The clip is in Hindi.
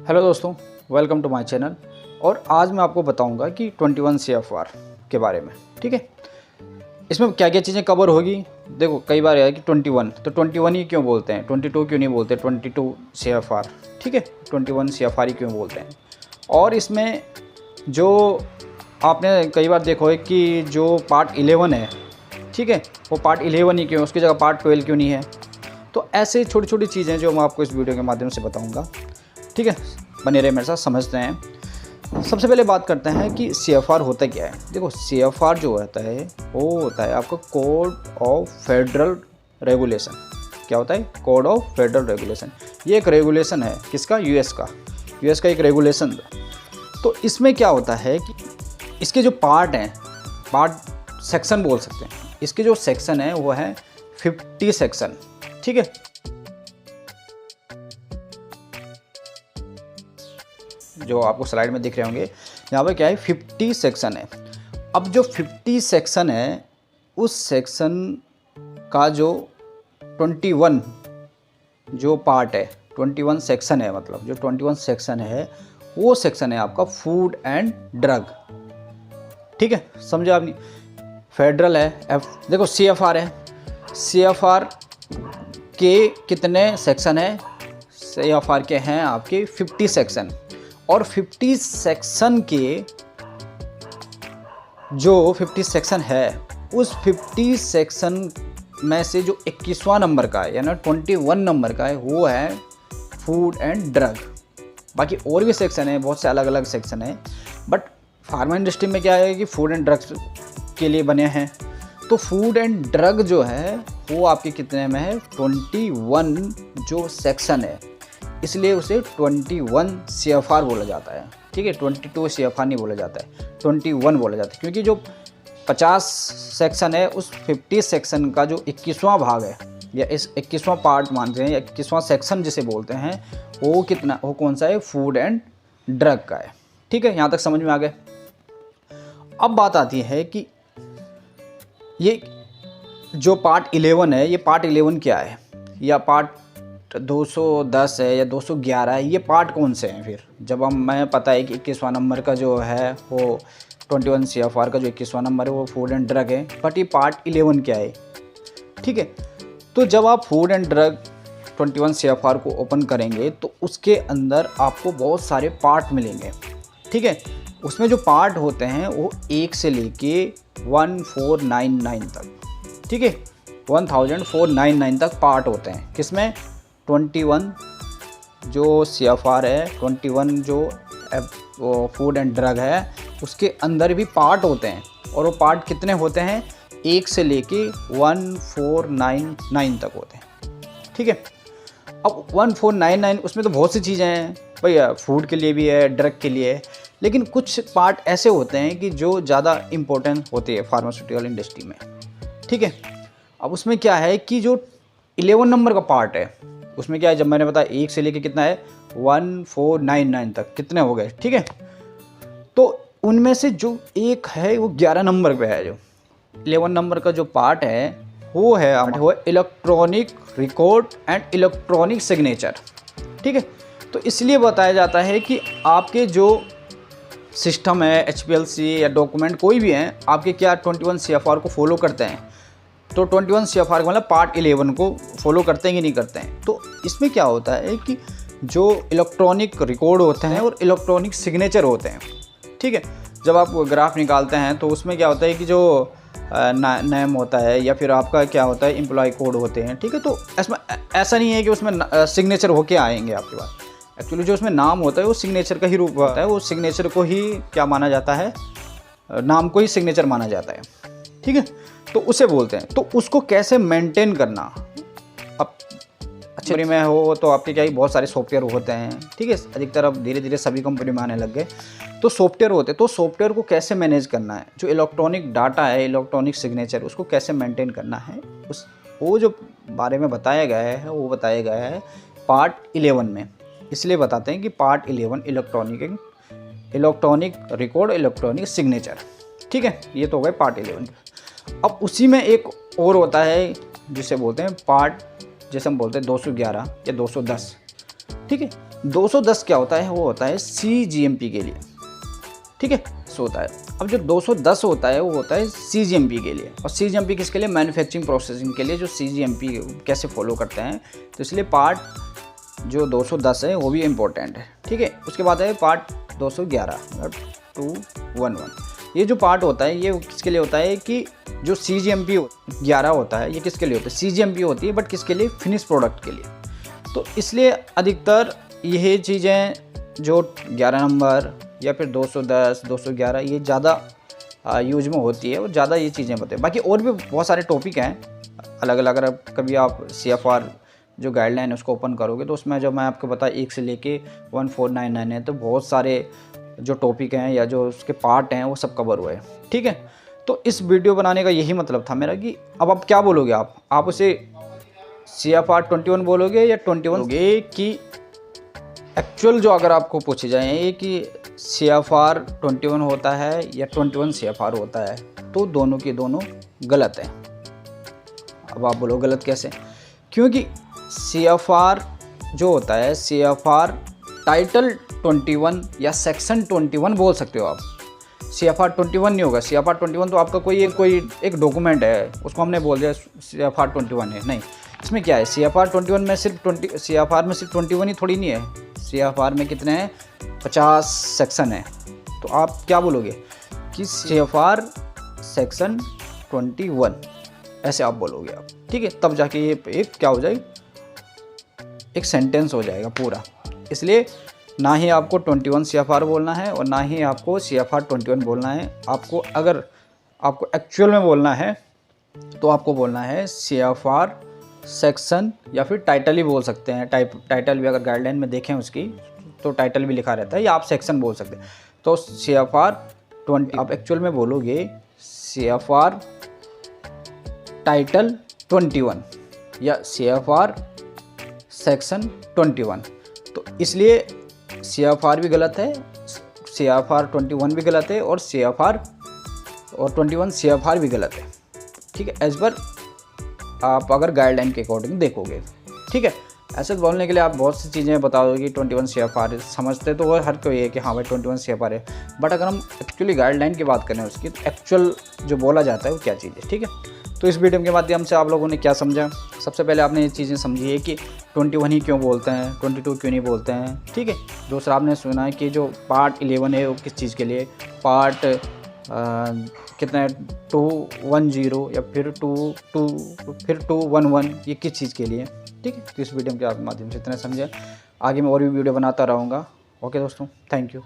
हेलो दोस्तों, वेलकम टू माय चैनल। और आज मैं आपको बताऊंगा कि 21 CFR के बारे में। ठीक है, इसमें क्या क्या चीज़ें कवर होगी। देखो, कई बार है कि 21 तो 21 ही क्यों बोलते हैं, 22 क्यों नहीं बोलते, 22 CFR। ठीक है, 21 CFR ही क्यों बोलते हैं। और इसमें जो आपने कई बार देखो है कि जो पार्ट 11 है, ठीक है, वो पार्ट 11 ही क्यों, उसकी जगह पार्ट 12 क्यों नहीं है। तो ऐसे छोटी छोटी चीज़ें जो मैं आपको इस वीडियो के माध्यम से बताऊँगा। ठीक है, बने रहे मेरे साथ, समझते हैं। सबसे पहले बात करते हैं कि CFR होता क्या है। देखो, CFR जो होता है वो होता है आपका कोड ऑफ फेडरल रेगुलेशन। क्या होता है? Code of federal regulation. ये एक रेगुलेशन है, किसका? यूएस का एक रेगुलेशन। तो इसमें क्या होता है कि इसके जो पार्ट हैं, पार्ट सेक्शन बोल सकते हैं, इसके जो सेक्शन है वो है 50 सेक्शन। ठीक है, जो आपको स्लाइड में दिख रहे होंगे, यहाँ पर क्या है, 50 सेक्शन है। अब जो 50 सेक्शन है, उस सेक्शन का जो 21 जो पार्ट है, 21 सेक्शन है, मतलब जो 21 सेक्शन है वो सेक्शन है आपका फूड एंड ड्रग। ठीक है, समझे आपने? फेडरल है, देखो CFR है, CFR के कितने सेक्शन है? CFR के हैं आपके 50 सेक्शन। और 50 सेक्शन के जो 50 सेक्शन है, उस 50 सेक्शन में से जो 21वां नंबर का है, यानी 21 नंबर का है, वो है फूड एंड ड्रग। बाकी और भी सेक्शन है, बहुत से अलग अलग सेक्शन है, बट फार्मा इंडस्ट्री में क्या है कि फूड एंड ड्रग्स के लिए बने हैं। तो फूड एंड ड्रग जो है वो आपके कितने में है? 21 जो सेक्शन है, इसलिए उसे 21 CFR बोला जाता है। ठीक है, 22 CFR नहीं बोला जाता है, 21 बोला जाता है, क्योंकि जो 50 सेक्शन है उस 50 सेक्शन का जो 21वां भाग है, या इस 21वां पार्ट मानते हैं, या 21वां सेक्शन जिसे बोलते हैं, वो कितना, वो कौन सा है? फूड एंड ड्रग का है। ठीक है, यहाँ तक समझ में आ गए। अब बात आती है कि ये जो पार्ट 11 है, ये पार्ट 11 क्या है, या पार्ट 210 है या 211 है, ये पार्ट कौन से हैं? फिर जब मैं पता है कि 21वां नंबर का जो है वो 21 CFR का जो 21वां नंबर है वो फूड एंड ड्रग है, बट ये पार्ट 11 क्या है? ठीक है, तो जब आप फूड एंड ड्रग 21 CFR को ओपन करेंगे तो उसके अंदर आपको बहुत सारे पार्ट मिलेंगे। ठीक है, उसमें जो पार्ट होते हैं वो 1 से लेके 1499 तक, ठीक है, 1499 तक पार्ट होते हैं। किसमें? 21 जो CFR है, 21 जो फूड एंड ड्रग है, उसके अंदर भी पार्ट होते हैं। और वो पार्ट कितने होते हैं? 1 से लेके 1499 तक होते हैं। ठीक है, अब 1499 उसमें तो बहुत सी चीज़ें हैं भैया, फूड के लिए भी है, ड्रग के लिए है, लेकिन कुछ पार्ट ऐसे होते हैं कि जो ज़्यादा इम्पोर्टेंट होते हैं फार्मास्यूटिकल इंडस्ट्री में। ठीक है, अब उसमें क्या है कि जो 11 नंबर का पार्ट है, उसमें क्या है, जब मैंने बताया 1 से लेके कितना है, 1499 तक कितने हो गए। ठीक है, तो उनमें से जो एक है वो 11 नंबर पे है। जो 11 नंबर का जो पार्ट है वो है electronic record and electronic signature. ठीक है, तो इसलिए बताया जाता है कि आपके जो सिस्टम है, HPLC या डॉक्यूमेंट कोई भी हैं, आपके क्या 21 CFR को फॉलो करते हैं। तो 21 CFR का मतलब पार्ट 11 को फॉलो करते हैं कि नहीं करते हैं। तो इसमें क्या होता है कि जो इलेक्ट्रॉनिक रिकॉर्ड होते हैं और इलेक्ट्रॉनिक सिग्नेचर होते हैं। ठीक है, जब आप ग्राफ निकालते हैं तो उसमें क्या होता है कि जो नेम होता है, या फिर आपका क्या होता है, एम्प्लॉय कोड होते हैं। ठीक है, तो इसमें ऐसा नहीं है कि उसमें सिग्नेचर होके आएंगे आपके पास। एक्चुअली जो उसमें नाम होता है वो सिग्नेचर का ही रूप होता है, वो सिग्नेचर को ही क्या माना जाता है, नाम को ही सिग्नेचर माना जाता है। ठीक है, तो उसे बोलते हैं। तो उसको कैसे मेंटेन करना, अब अच्छे में हो तो आपके क्या ही बहुत सारे सॉफ्टवेयर होते हैं। ठीक है, अधिकतर अब धीरे धीरे सभी कंपनी में आने लग गए, तो सॉफ्टवेयर होते हैं। तो सॉफ्टवेयर को कैसे मैनेज करना है, जो इलेक्ट्रॉनिक डाटा है, इलेक्ट्रॉनिक सिग्नेचर, उसको कैसे मेंटेन करना है, वो जो बारे में बताया गया है वो बताया गया है पार्ट 11 में। इसलिए बताते हैं कि part 11 electronic record, electronic signature. ठीक है, ये तो हो गए पार्ट 11। अब उसी में एक और होता है जिसे बोलते हैं पार्ट, जैसे हम बोलते हैं 211 या 210। ठीक है, 210 क्या होता है, वो होता है CGMP के लिए, ठीक है, सो होता है। अब जो 210 होता है वो होता है CGMP के लिए, और CGMP किसके लिए, मैन्युफैक्चरिंग प्रोसेसिंग के लिए, जो CGMP कैसे फॉलो करते हैं। तो इसलिए पार्ट जो 210 है वो भी इम्पोर्टेंट है, ठीक है। उसके बाद है पार्ट 211 211। ये जो पार्ट होता है ये किसके लिए होता है कि जो CGMP 11 होता है ये किसके लिए होता है, CGMP होती है बट किसके लिए, फिनिश प्रोडक्ट के लिए। तो इसलिए अधिकतर यही चीज़ें जो 11 नंबर या फिर 210 211 ये ज़्यादा यूज में होती है और ज़्यादा ये चीज़ें बताए। बाकी और भी बहुत सारे टॉपिक हैं अलग अलग। अगर कभी आप CFR जो गाइडलाइन है उसको ओपन करोगे तो उसमें जो मैं आपको बता 1 से लेके 1499 है, तो बहुत सारे जो टॉपिक हैं या जो उसके पार्ट हैं वो सब कवर हुए हैं, ठीक है। तो इस वीडियो बनाने का यही मतलब था मेरा कि अब आप क्या बोलोगे, आप उसे CFR 21 बोलोगे या 21 बोलोगे, कि एक्चुअल जो अगर आपको पूछे जाए कि CFR 21 होता है या 21 CFR होता है, तो दोनों के दोनों गलत हैं। अब आप बोलो गलत कैसे, क्योंकि CFR जो होता है, CFR टाइटल 21 या सेक्शन 21 बोल सकते हो आप। CFR 21 नहीं होगा। CFR 21 तो आपका कोई एक डॉक्यूमेंट है, उसको हमने बोल दिया CFR 21 है, नहीं। इसमें क्या है, CFR 21 में सिर्फ CFR में सिर्फ 21 ही थोड़ी नहीं है, CFR में कितने हैं, 50 सेक्शन है। तो आप क्या बोलोगे कि CFR सेक्शन 21, ऐसे आप बोलोगे आप, ठीक है। तब जाके ये एक क्या हो जाए, एक सेंटेंस हो जाएगा पूरा। इसलिए ना ही आपको 21 CFR बोलना है और ना ही आपको CFR 21 बोलना है। आपको अगर आपको एक्चुअल में बोलना है तो आपको बोलना है CFR सेक्शन, या फिर टाइटल ही बोल सकते हैं। टाइटल भी अगर गाइडलाइन में देखें उसकी तो टाइटल भी लिखा रहता है, या आप सेक्शन बोल सकते हैं। तो CFR 20 आप एक्चुअल में बोलोगे CFR टाइटल 21 या CFR सेक्शन 21। तो इसलिए CFR भी गलत है, CFR 21 भी गलत है, और CFR और 21 CFR भी गलत है, ठीक है, एज पर आप अगर गाइडलाइन के अकॉर्डिंग देखोगे, ठीक है। ऐसे बोलने के लिए आप बहुत सी चीज़ें बताओगे, 21 CFR समझते तो वो हर कोई है कि हाँ भाई 21 CFR है, बट अगर हम एक्चुअली गाइडलाइन की बात करें उसकी, तो एक्चुअल जो बोला जाता है वो क्या चीज़ है, ठीक है। तो इस वीडियो के माध्यम से आप लोगों ने क्या समझा, सबसे पहले आपने ये चीज़ें समझी है कि 21 ही क्यों बोलते हैं, 22 क्यों नहीं बोलते हैं, ठीक है। दूसरा आपने सुना है कि जो पार्ट 11 है वो किस चीज़ के लिए, पार्ट कितना 210 या फिर 211 ये किस चीज़ के लिए, ठीक है। तो इस वीडियो के माध्यम से इतना समझे। आगे मैं और भी वीडियो बनाता रहूँगा। ओके दोस्तों, थैंक यू।